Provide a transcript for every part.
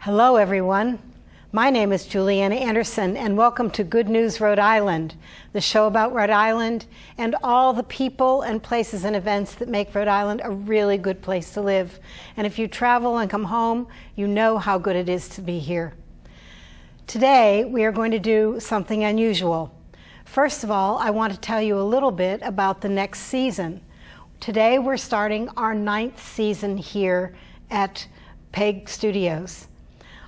Hello everyone. My name is Juliana Anderson and welcome to Good News Rhode Island, the show about Rhode Island and all the people and places and events that make Rhode Island a really good place to live. And if you travel and come home, you know how good it is to be here. Today we are going to do something unusual. First of all, I want to tell you a little bit about the next season. Today we're starting our 9th season here at PEG Studios.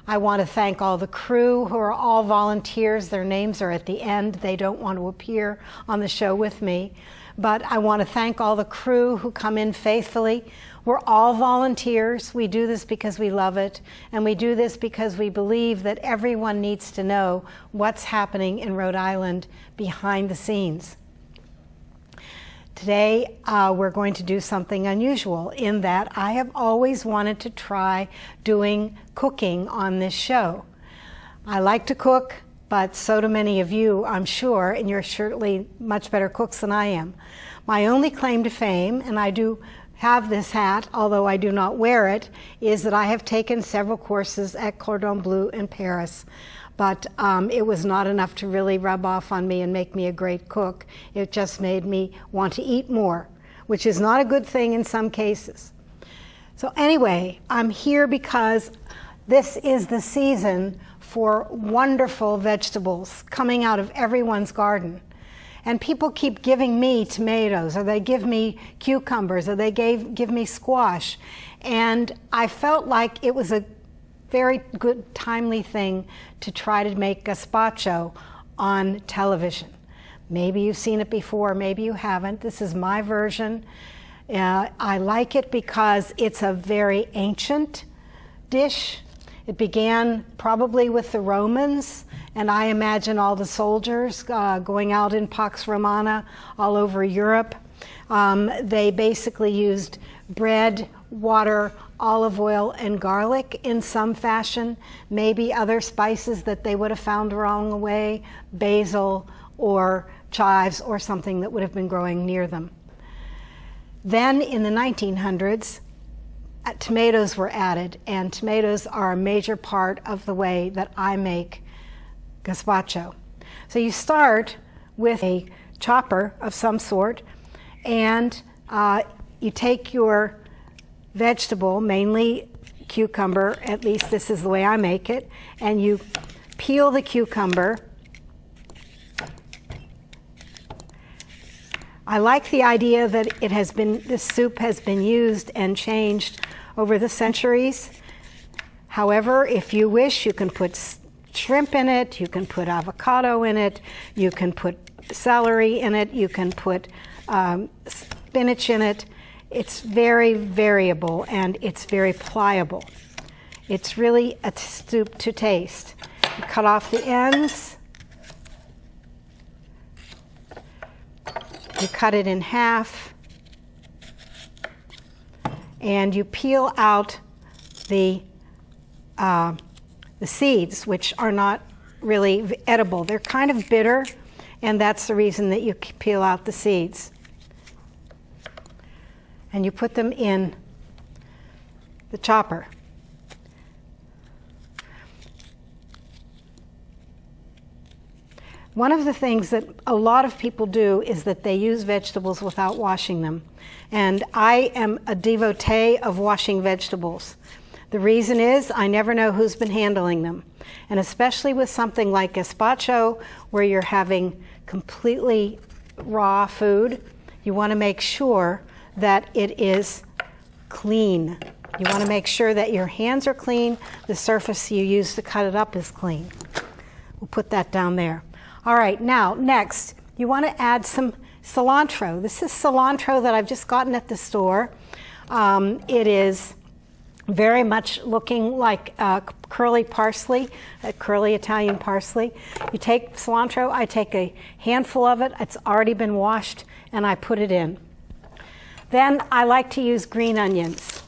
I want to thank all the crew who are all volunteers. Their names are at the end. They don't want to appear on the show with me. But I want to thank all the crew who come in faithfully. We're all volunteers. We do this because we love it. And we do this because we believe that everyone needs to know what's happening in Rhode Island behind the scenes. Today, we're going to do something unusual in that I have always wanted to try doing cooking on this show. I like to cook, but so do many of you, I'm sure, and you're surely much better cooks than I am. My only claim to fame, and I do have this hat, although I do not wear it, is that I have taken several courses at Cordon Bleu in Paris. But it was not enough to really rub off on me and make me a great cook. It just made me want to eat more, which is not a good thing in some cases. So anyway, I'm here because this is the season for wonderful vegetables coming out of everyone's garden. And people keep giving me tomatoes, or they give me cucumbers, or they give me squash. And I felt like it was a very good, timely thing to try to make gazpacho on television. Maybe you've seen it before, maybe you haven't. This is my version. I like it because it's a very ancient dish. It began probably with the Romans, and I imagine all the soldiers going out in Pax Romana all over Europe. They basically used bread, water, olive oil, and garlic in some fashion, maybe other spices that they would have found along the way, basil or chives or something that would have been growing near them. Then in the 1900s, tomatoes were added, and tomatoes are a major part of the way that I make gazpacho. So you start with a chopper of some sort, and you take your vegetable, mainly cucumber, at least this is the way I make it, and you peel the cucumber. I like the idea that this soup has been used and changed over the centuries. However, if you wish, you can put shrimp in it, you can put avocado in it, you can put celery in it, you can put spinach in it. It's very variable and it's very pliable. It's really a soup to taste. You cut off the ends. You cut it in half. And you peel out the seeds, which are not really edible. They're kind of bitter, and that's the reason that you peel out the seeds. And you put them in the chopper. One of the things that a lot of people do is that they use vegetables without washing them. And I am a devotee of washing vegetables. The reason is I never know who's been handling them. And especially with something like gazpacho, where you're having completely raw food, you want to make sure that it is clean. You want to make sure that your hands are clean, the surface you use to cut it up is clean. We'll put that down there. All right, now next, you want to add some cilantro. This is cilantro that I've just gotten at the store. It is very much looking like curly parsley, curly Italian parsley. You take cilantro, I take a handful of it, it's already been washed, and I put it in. Then I like to use green onions,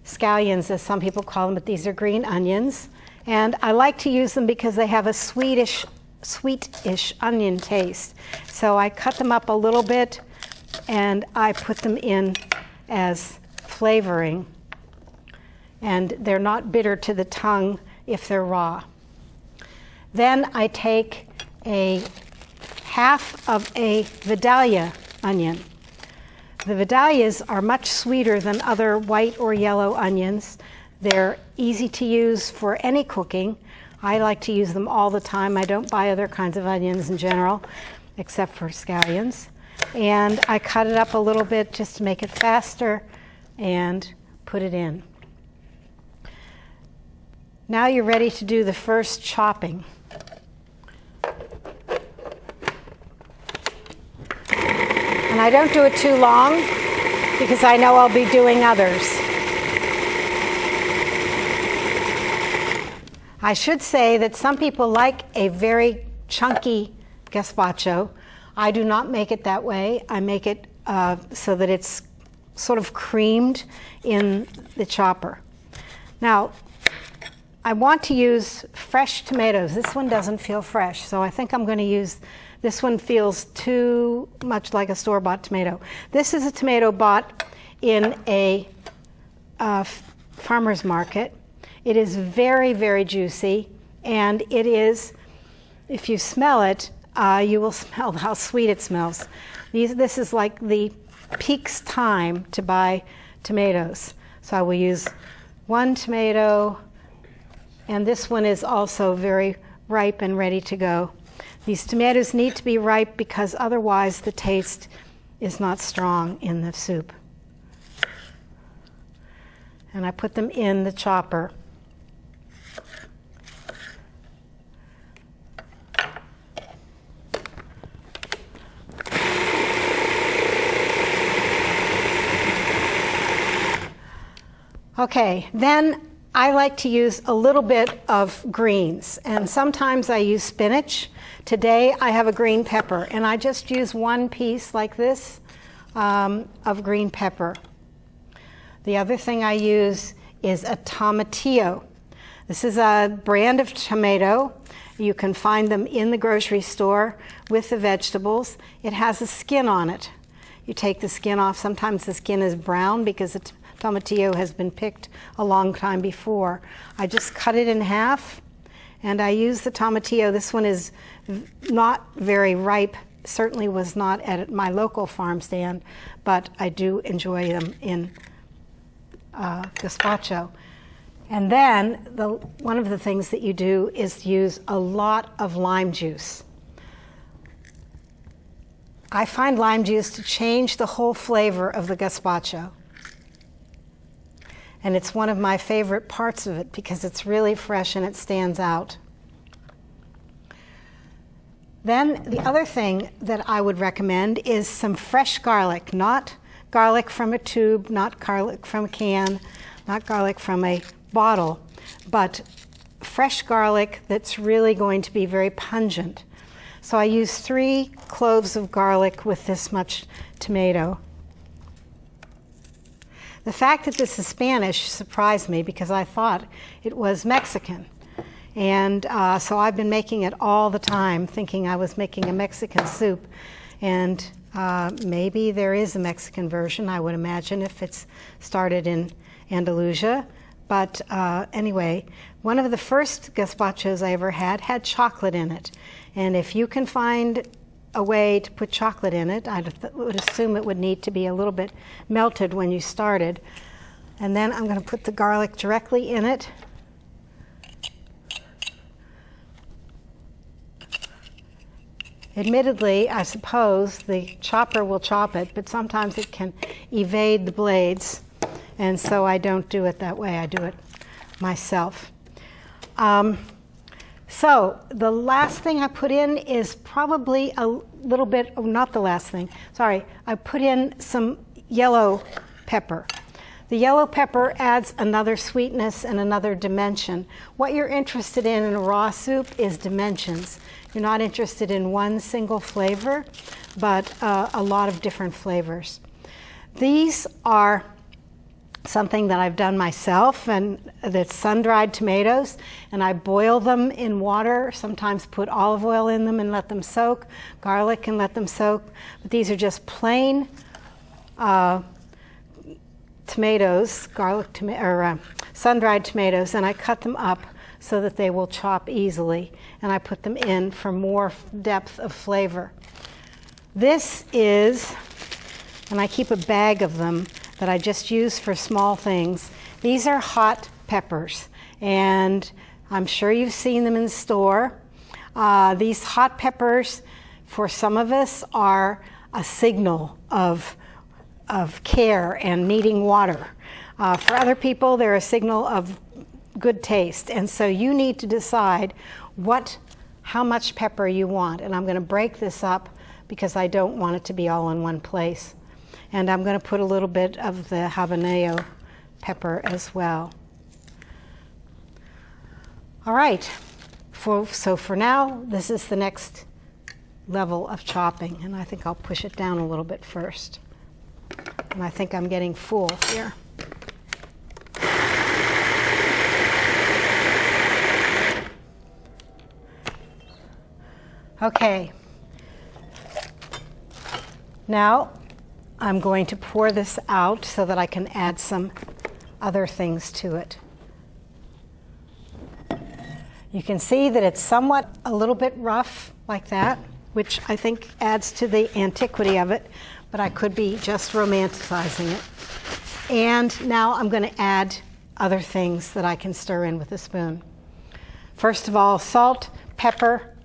scallions as some people call them, but these are green onions. And I like to use them because they have a sweetish onion taste. So I cut them up a little bit and I put them in as flavoring and they're not bitter to the tongue if they're raw. Then I take a half of a Vidalia onion. The Vidalias are much sweeter than other white or yellow onions. They're easy to use for any cooking. I like to use them all the time. I don't buy other kinds of onions in general, except for scallions. And I cut it up a little bit just to make it faster and put it in. Now you're ready to do the first chopping. And I don't do it too long because I know I'll be doing others. I should say that some people like a very chunky gazpacho. I do not make it that way. I make it so that it's sort of creamed in the chopper. Now, I want to use fresh tomatoes. This one doesn't feel fresh, so I think I'm going to use, this one feels too much like a store-bought tomato. This is a tomato bought in a farmer's market. It is very, very juicy, and it is, if you smell it, you will smell how sweet it smells. This is like the peak's time to buy tomatoes. So I will use one tomato, and this one is also very ripe and ready to go. These tomatoes need to be ripe because otherwise the taste is not strong in the soup. And I put them in the chopper. Okay, then I like to use a little bit of greens, and sometimes I use spinach. Today I have a green pepper, and I just use one piece like this of green pepper. The other thing I use is a tomatillo. This is a brand of tomato. You can find them in the grocery store with the vegetables. It has a skin on it. You take the skin off. Sometimes the skin is brown because the tomatillo has been picked a long time before. I just cut it in half, and I use the tomatillo. This one is not very ripe, certainly was not at my local farm stand, but I do enjoy them in gazpacho. And then one of the things that you do is use a lot of lime juice. I find lime juice to change the whole flavor of the gazpacho. And it's one of my favorite parts of it because it's really fresh and it stands out. Then the other thing that I would recommend is some fresh garlic, not garlic from a tube, not garlic from a can, not garlic from a bottle, but fresh garlic that's really going to be very pungent. So I use 3 cloves of garlic with this much tomato. The fact that this is Spanish surprised me because I thought it was Mexican. And so I've been making it all the time, thinking I was making a Mexican soup. And maybe there is a Mexican version, I would imagine, if it's started in Andalusia. But anyway, one of the first gazpachos I ever had chocolate in it. And if you can find a way to put chocolate in it, I would assume it would need to be a little bit melted when you started. And then I'm going to put the garlic directly in it. Admittedly, I suppose the chopper will chop it, but sometimes it can evade the blades, and so I don't do it that way. I do it myself. So the last thing I put in is probably a little bit, oh, not the last thing, sorry, I put in some yellow pepper. The yellow pepper adds another sweetness and another dimension. What you're interested in a raw soup is dimensions. You're not interested in one single flavor, but a lot of different flavors. These are something that I've done myself, and that's sun-dried tomatoes, and I boil them in water, sometimes put olive oil in them and let them soak, garlic and let them soak, but these are just plain tomatoes, sun-dried tomatoes, and I cut them up so that they will chop easily, and I put them in for more depth of flavor. This is, and I keep a bag of them that I just use for small things. These are hot peppers, and I'm sure you've seen them in the store. These hot peppers, for some of us, are a signal of care and needing water. For other people, they're a signal of good taste. And so you need to decide how much pepper you want. And I'm going to break this up because I don't want it to be all in one place. And I'm going to put a little bit of the habanero pepper as well. All right, so for now, this is the next level of chopping, and I think I'll push it down a little bit first. And I think I'm getting full here. Okay, now I'm going to pour this out so that I can add some other things to it. You can see that it's somewhat a little bit rough like that, which I think adds to the antiquity of it, but I could be just romanticizing it. And now I'm going to add other things that I can stir in with a spoon. First of all, salt, pepper,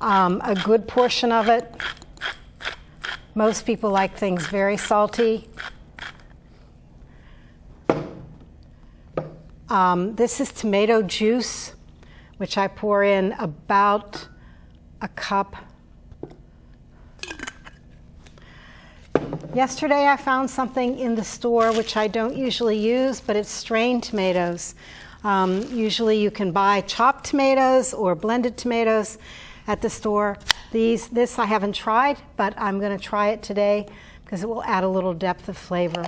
a good portion of it. Most people like things very salty. This is tomato juice, which I pour in about a cup. Yesterday I found something in the store which I don't usually use, but it's strained tomatoes. Usually you can buy chopped tomatoes or blended tomatoes at the store. This I haven't tried, but I'm going to try it today because it will add a little depth of flavor.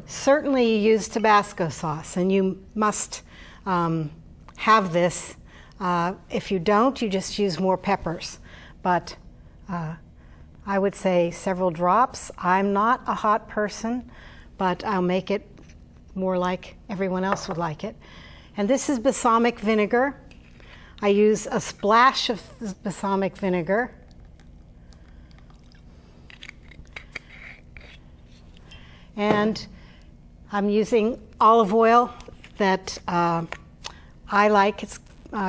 Certainly you use Tabasco sauce, and you must have this. If you don't, you just use more peppers. But I would say several drops. I'm not a hot person, but I'll make it more like everyone else would like it. And this is balsamic vinegar. I use a splash of balsamic vinegar. And I'm using olive oil that I like. It's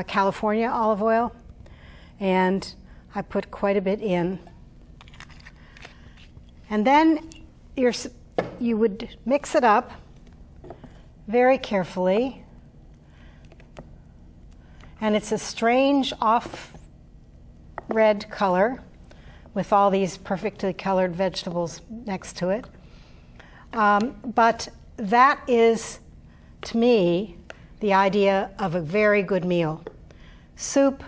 California olive oil. And I put quite a bit in. And then you would mix it up very carefully. And it's a strange off red color with all these perfectly colored vegetables next to it. But that is, to me, the idea of a very good meal. Soup,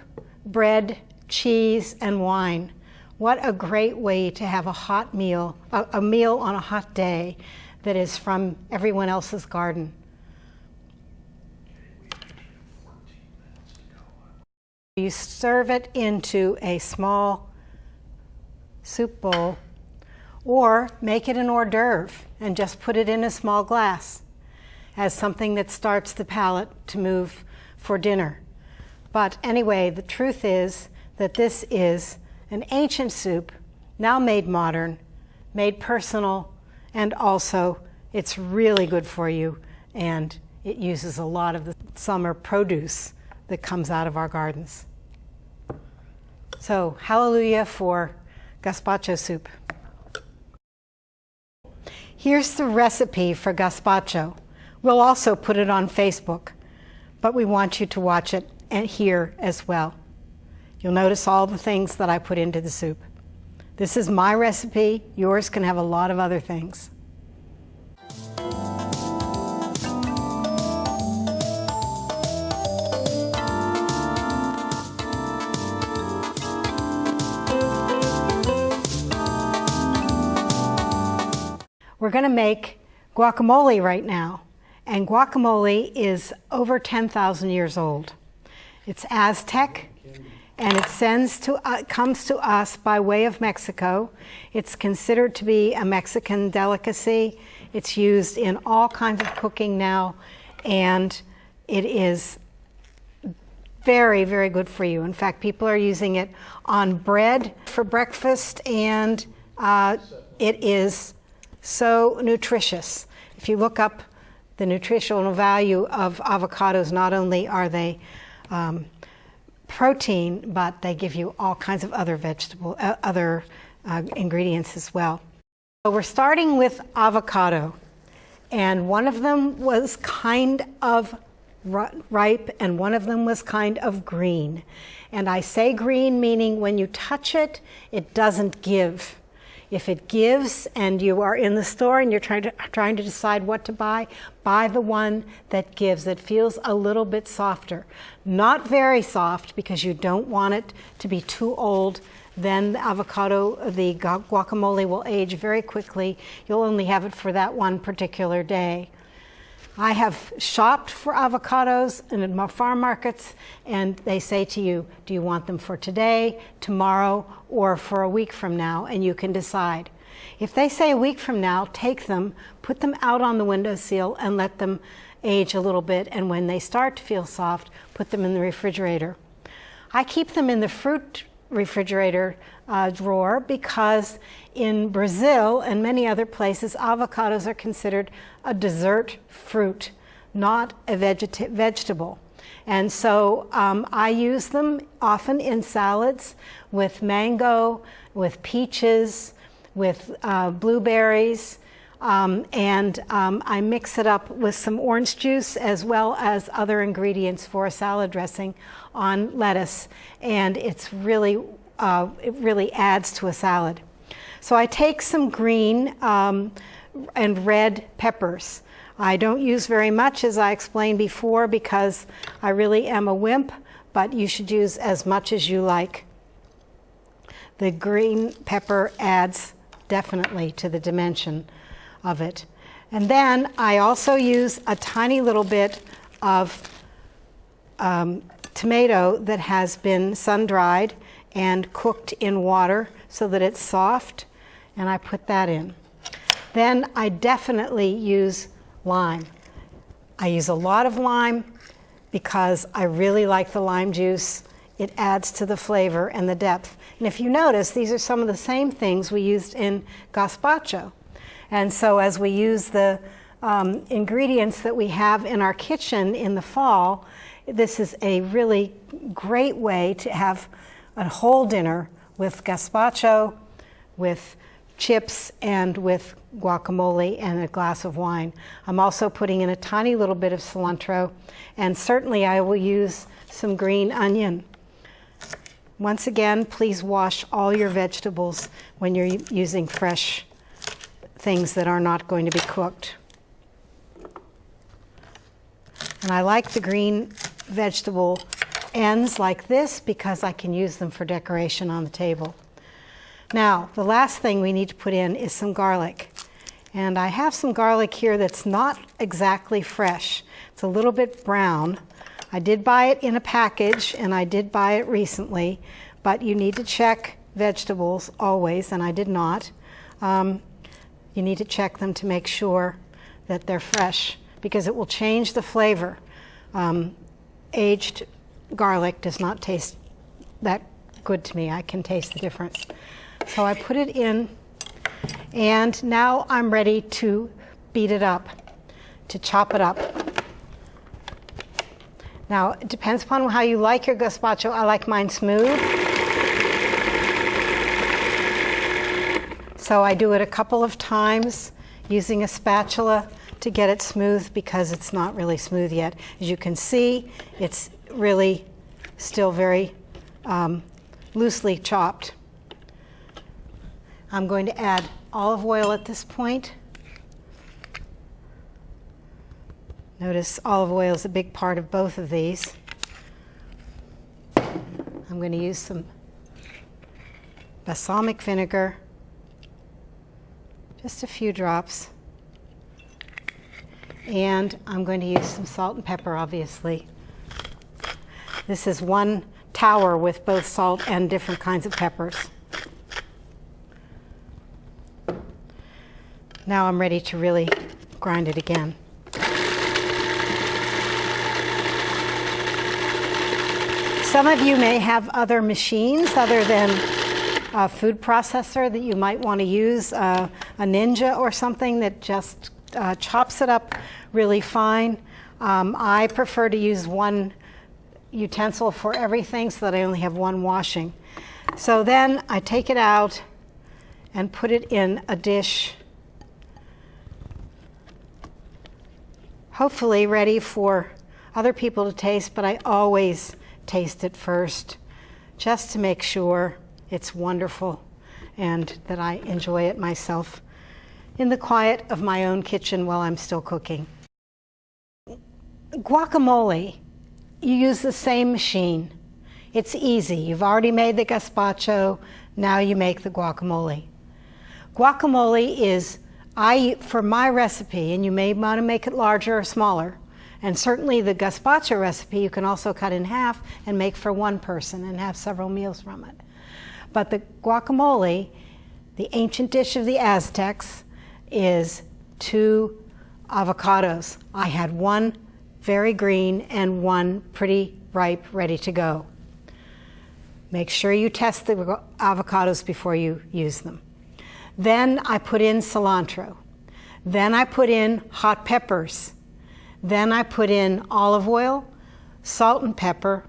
bread, cheese, and wine. What a great way to have a hot meal, a meal on a hot day that is from everyone else's garden. You serve it into a small soup bowl, or make it an hors d'oeuvre and just put it in a small glass as something that starts the palate to move for dinner. But anyway, the truth is that this is an ancient soup, now made modern, made personal, and also it's really good for you, and it uses a lot of the summer produce that comes out of our gardens. So, hallelujah for gazpacho soup. Here's the recipe for gazpacho. We'll also put it on Facebook, but we want you to watch it and here as well. You'll notice all the things that I put into the soup. This is my recipe. Yours can have a lot of other things. We're going to make guacamole right now, and guacamole is over 10,000 years old. It's Aztec, and it comes to us by way of Mexico. It's considered to be a Mexican delicacy. It's used in all kinds of cooking now, and it is very, very good for you. In fact, people are using it on bread for breakfast, and it is so nutritious. If you look up the nutritional value of avocados, not only are they protein, but they give you all kinds of other ingredients as well. So we're starting with avocado, and one of them was kind of ripe and one of them was kind of green. And I say green meaning when you touch it, it doesn't give. If it gives and you are in the store and you're trying to decide what to buy the one that gives. It feels a little bit softer. Not very soft, because you don't want it to be too old. Then the avocado, the guacamole will age very quickly. You'll only have it for that one particular day. I have shopped for avocados in farm markets, and they say to you, do you want them for today, tomorrow, or for a week from now? And you can decide. If they say a week from now, take them, put them out on the windowsill, and let them age a little bit. And when they start to feel soft, put them in the refrigerator. I keep them in the fruit refrigerator drawer because in Brazil and many other places, avocados are considered a dessert fruit, not a vegetable. And so I use them often in salads with mango, with peaches, with blueberries, and I mix it up with some orange juice as well as other ingredients for a salad dressing on lettuce, and it really adds to a salad. So I take some green and red peppers. I don't use very much, as I explained before, because I really am a wimp, but you should use as much as you like. The green pepper adds definitely to the dimension of it. And then I also use a tiny little bit of tomato that has been sun-dried and cooked in water so that it's soft, and I put that in. Then I definitely use lime. I use a lot of lime because I really like the lime juice. It adds to the flavor and the depth. And if you notice, these are some of the same things we used in gazpacho. And so as we use the ingredients that we have in our kitchen in the fall, this is a really great way to have a whole dinner with gazpacho, with chips, and with guacamole and a glass of wine. I'm also putting in a tiny little bit of cilantro, and certainly I will use some green onion. Once again, please wash all your vegetables when you're using fresh things that are not going to be cooked. And I like the green vegetable ends like this because I can use them for decoration on the table. Now, the last thing we need to put in is some garlic. And I have some garlic here that's not exactly fresh. It's a little bit brown. I did buy it in a package, and I did buy it recently, but you need to check vegetables always, and I did not. You need to check them to make sure that they're fresh, because it will change the flavor. Aged garlic does not taste that good to me. I can taste the difference. So I put it in, and now I'm ready to beat it up, to chop it up. Now, it depends upon how you like your gazpacho. I like mine smooth. So I do it a couple of times using a spatula to get it smooth, because it's not really smooth yet. As you can see, it's really still very loosely chopped. I'm going to add olive oil at this point. Notice olive oil is a big part of both of these. I'm going to use some balsamic vinegar, just a few drops. And I'm going to use some salt and pepper, obviously. This is 1 tower with both salt and different kinds of peppers. Now I'm ready to really grind it again. Some of you may have other machines other than a food processor that you might want to use, a Ninja or something that just chops it up really fine. I prefer to use one utensil for everything so that I only have one washing. So then I take it out and put it in a dish, hopefully ready for other people to taste, but I always taste it first just to make sure it's wonderful and that I enjoy it myself in the quiet of my own kitchen while I'm still cooking. Guacamole, you use the same machine. It's easy. You've already made the gazpacho, now you make the guacamole. Guacamole is, for my recipe, and you may want to make it larger or smaller, and certainly the gazpacho recipe you can also cut in half and make for one person and have several meals from it. But the guacamole, the ancient dish of the Aztecs, is 2 avocados. I had one very green and one pretty ripe, ready to go. Make sure you test the avocados before you use them. Then I put in cilantro. Then I put in hot peppers. Then I put in olive oil, salt and pepper,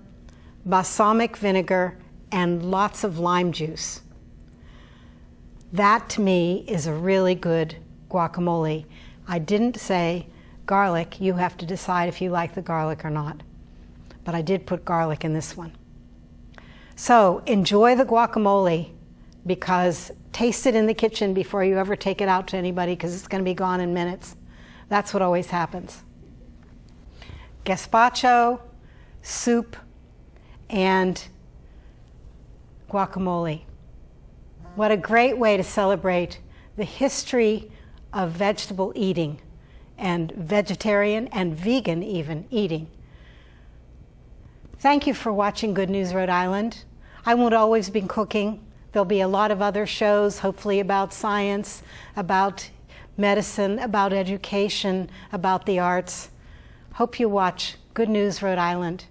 balsamic vinegar, and lots of lime juice. That to me is a really good guacamole. I didn't say garlic. You have to decide if you like the garlic or not. But I did put garlic in this one. So enjoy the guacamole, because taste it in the kitchen before you ever take it out to anybody, because it's going to be gone in minutes. That's what always happens. Gazpacho, soup, and guacamole. What a great way to celebrate the history of vegetable eating and vegetarian and vegan even eating. Thank you for watching Good News Rhode Island. I won't always be cooking. There'll be a lot of other shows, hopefully about science, about medicine, about education, about the arts. Hope you watch Good News Rhode Island.